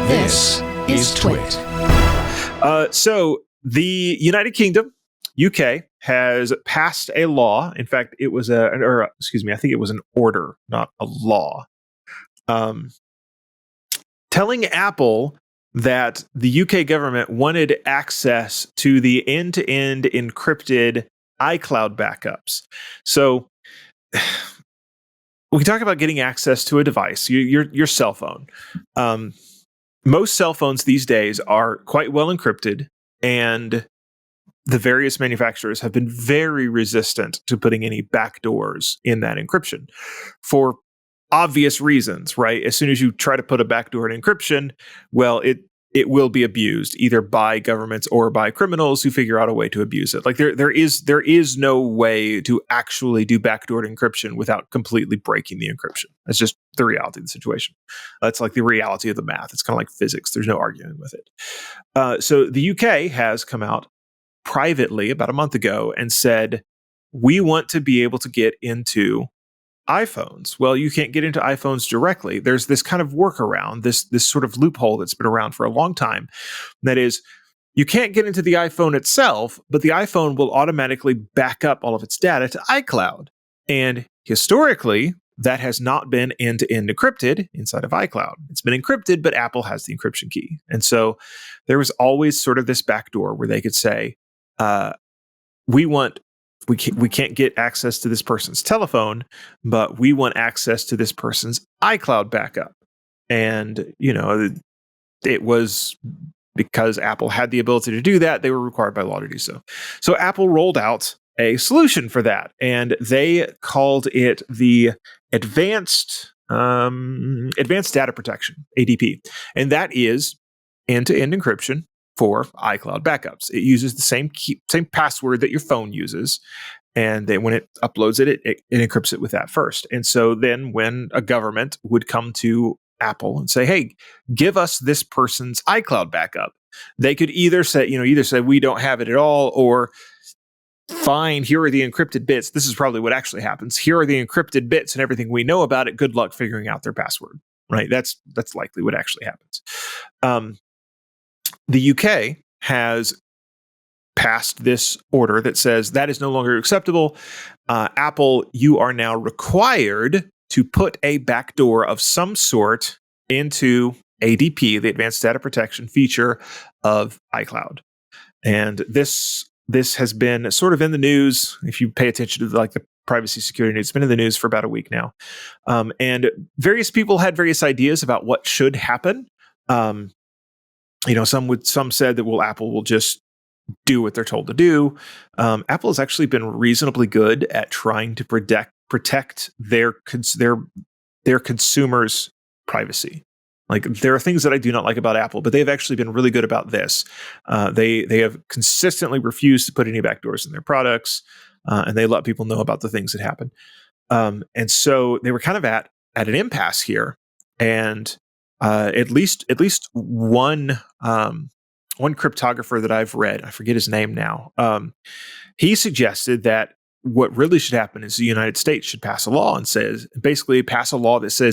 This is TWiT. So the United Kingdom, UK, has passed a law. In fact, it was I think it was an order, not a law, telling Apple that the UK government wanted access to the end-to-end encrypted iCloud backups. So we talk about getting access to a device, your cell phone. Most cell phones these days are quite well encrypted, and the various manufacturers have been very resistant to putting any backdoors in that encryption for obvious reasons, right? As soon as you try to put a backdoor in encryption, well, it will be abused either by governments or by criminals who figure out a way to abuse it. Like there is no way to actually do backdoor encryption without completely breaking the encryption. That's just the reality of the situation. That's like the reality of the math. It's kind of like physics. There's no arguing with it. So the UK has come out privately about a month ago and said, we want to be able to get into iPhones. Well, you can't get into iPhones directly. There's this kind of workaround, this sort of loophole that's been around for a long time. That is, you can't get into the iPhone itself, but the iPhone will automatically back up all of its data to iCloud. And historically, that has not been end-to-end encrypted inside of iCloud. It's been encrypted, but Apple has the encryption key. And so there was always sort of this backdoor where they could say, we can't get access to this person's telephone, but we want access to this person's iCloud backup. And, it was because Apple had the ability to do that, they were required by law to do so. So Apple rolled out a solution for that, and they called it the Advanced Data Protection, ADP. And that is end-to-end encryption for iCloud backups. It uses the same password that your phone uses, and then when it uploads it encrypts it with that first. And so then when a government would come to Apple and say, hey, give us this person's iCloud backup, they could either say we don't have it at all, or fine, here are the encrypted bits. This is probably what actually happens. Here are the encrypted bits and everything we know about it. Good luck figuring out their password, right? That's likely what actually happens. The UK has passed this order that says that is no longer acceptable. Apple, you are now required to put a backdoor of some sort into ADP, the Advanced Data Protection feature of iCloud. And this has been sort of in the news. If you pay attention to the privacy security news, it's been in the news for about a week now. And various people had various ideas about what should happen. Some said that, Apple will just do what they're told to do. Apple has actually been reasonably good at trying to protect their consumers' privacy. Like, there are things that I do not like about Apple, but they've actually been really good about this. They have consistently refused to put any backdoors in their products, and they let people know about the things that happen. And so they were kind of at an impasse here, and at least one cryptographer that I've read, I forget his name now, he suggested that what really should happen is the United States should pass a law that says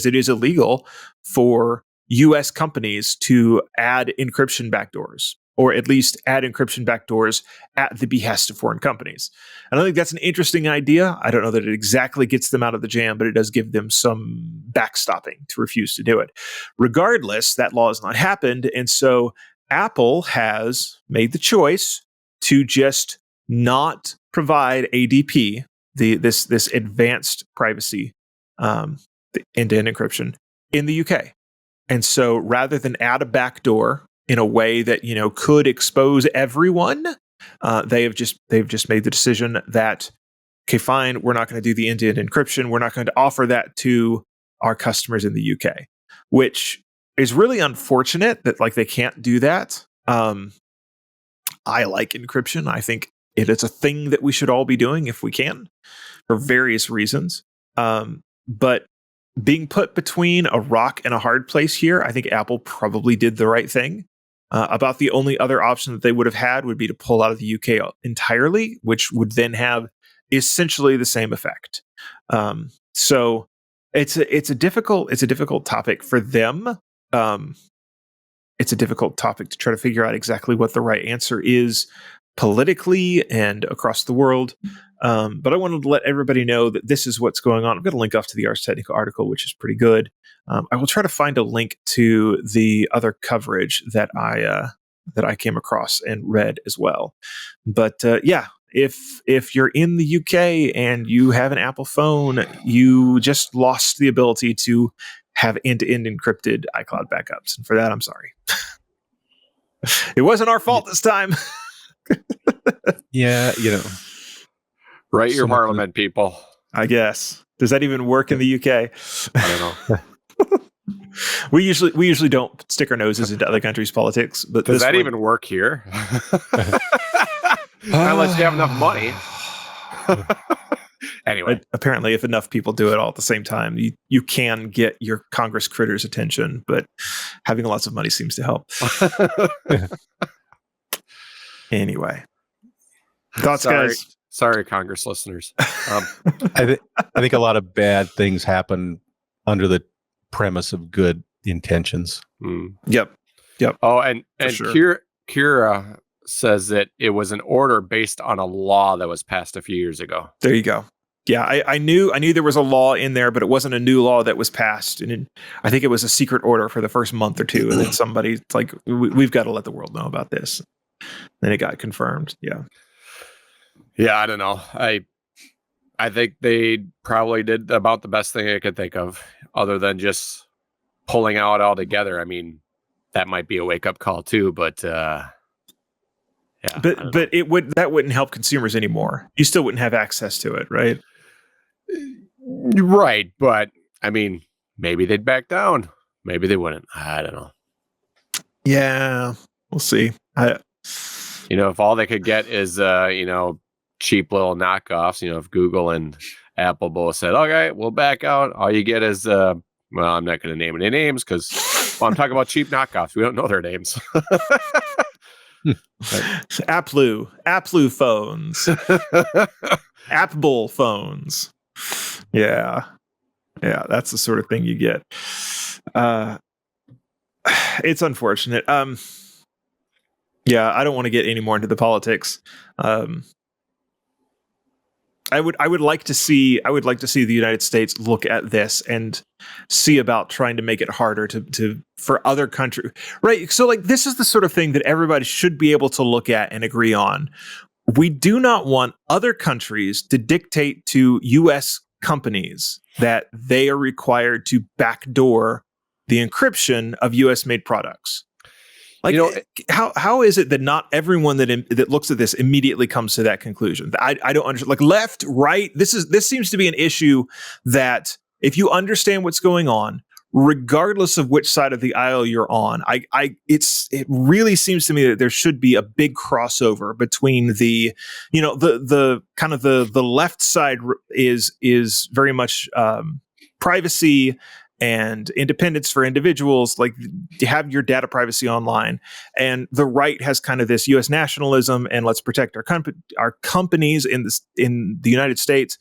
it is illegal for U.S. companies to add encryption backdoors, or at least add encryption backdoors at the behest of foreign companies. And I think that's an interesting idea. I don't know that it exactly gets them out of the jam, but it does give them some backstopping to refuse to do it. Regardless, that law has not happened. And so Apple has made the choice to just not provide ADP, this advanced privacy, the end-to-end encryption in the UK. And so rather than add a backdoor in a way that could expose everyone, they've just made the decision that, okay, fine, we're not going to do the end-to-end encryption. We're not going to offer that to our customers in the UK, which is really unfortunate that they can't do that. I like encryption. I think it is a thing that we should all be doing if we can, for various reasons. But being put between a rock and a hard place here, I think Apple probably did the right thing. About the only other option that they would have had would be to pull out of the UK entirely, which would then have essentially the same effect. So it's a difficult topic for them. it's a difficult topic to try to figure out exactly what the right answer is politically and across the world. But I wanted to let everybody know that this is what's going on. I'm going to link off to the Ars Technica article, which is pretty good. I will try to find a link to the other coverage that I came across and read as well. But yeah, if you're in the UK and you have an Apple phone, you just lost the ability to have end-to-end encrypted iCloud backups, and for that, I'm sorry. It wasn't our fault this time. Yeah, Write your parliament, people. I guess. Does that even work in the UK? I don't know. We usually don't stick our noses into other countries' politics, but Does that even work here? Unless you have enough money. Anyway, apparently, if enough people do it all at the same time, you can get your Congress critters' attention. But having lots of money seems to help. Anyway, thoughts, guys? Sorry, Congress listeners. I think a lot of bad things happen under the premise of good intentions. Yep. Oh, and sure. Kira says that it was an order based on a law that was passed a few years ago. There you go. Yeah, I knew there was a law in there, but it wasn't a new law that was passed. And I think it was a secret order for the first month or two. And then somebody's like, we've got to let the world know about this. Then it got confirmed. Yeah. Yeah, I don't know. I think they probably did about the best thing I could think of, other than just pulling out altogether. I mean, that might be a wake up call too, but yeah. But that wouldn't help consumers anymore. You still wouldn't have access to it, right? Right, but I mean, maybe they'd back down. Maybe they wouldn't. I don't know. Yeah, we'll see. If all they could get is cheap little knockoffs, if Google and Apple both said, okay, we'll back out, all you get is I'm not going to name any names because I'm talking about cheap knockoffs. We don't know their names. Applu phones, Apple phones. Yeah, that's the sort of thing you get. It's unfortunate. Yeah, I don't want to get any more into the politics. I would like to see the United States look at this and see about trying to make it harder for other countries, right? So like this is the sort of thing that everybody should be able to look at and agree on. We do not want other countries to dictate to U.S. companies that they are required to backdoor the encryption of U.S. made products. Like, how is it that not everyone that looks at this immediately comes to that conclusion? I don't understand. Like left, right. This seems to be an issue that if you understand what's going on, regardless of which side of the aisle you're on, it really seems to me that there should be a big crossover between the kind of the left side is very much privacy and independence for individuals, like you have your data privacy online, and the right has kind of this U.S. nationalism and let's protect our companies in the United States.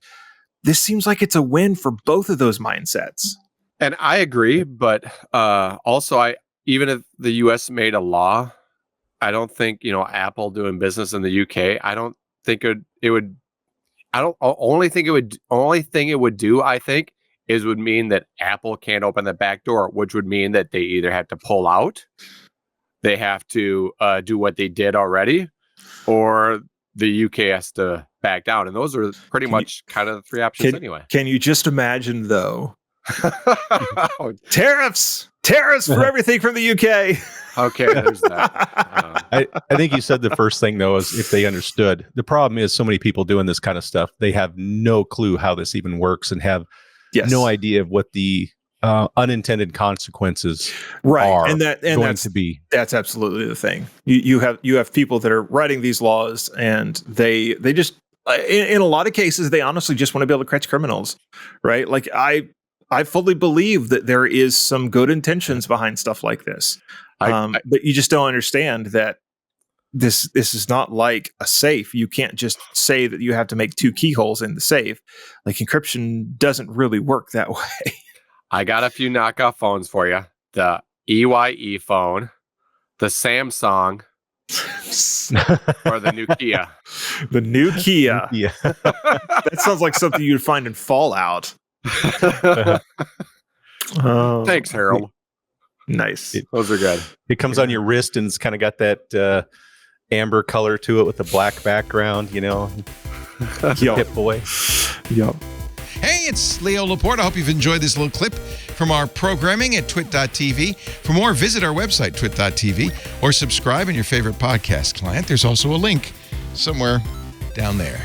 This seems like it's a win for both of those mindsets. And I agree, but also even if the U.S. made a law, I don't think Apple doing business in the UK. I don't think it would. Only thing it would do, I think, would mean that Apple can't open the back door, which would mean that they either have to pull out, they have to do what they did already, or the UK has to back down. And those are pretty much kind of the three options anyway. Can you just imagine, though? Tariffs for everything from the UK. Okay, there's that. I think you said the first thing, though, is if they understood. The problem is so many people doing this kind of stuff, they have no clue how this even works and have no idea of what the unintended consequences are going to be. That's absolutely the thing. You have people that are writing these laws, and they just in a lot of cases they honestly just want to be able to catch criminals, right? Like I fully believe that there is some good intentions behind stuff like this, but you just don't understand that this is not like a safe. You can't just say that you have to make 2 keyholes in the safe. Like encryption doesn't really work that way. I got a few knockoff phones for you. The EYE phone, the Samsung or the new Kia. The new Kia. Yeah. That sounds like something you'd find in Fallout. Thanks, Harold. Nice. Those are good. It comes on your wrist and it's kind of got that amber color to it with a black background, you know. Hip boy. Yep. Hey, it's Leo Laporte. I hope you've enjoyed this little clip from our programming at twit.tv. For more, visit our website, twit.tv, or subscribe in your favorite podcast client. There's also a link somewhere down there.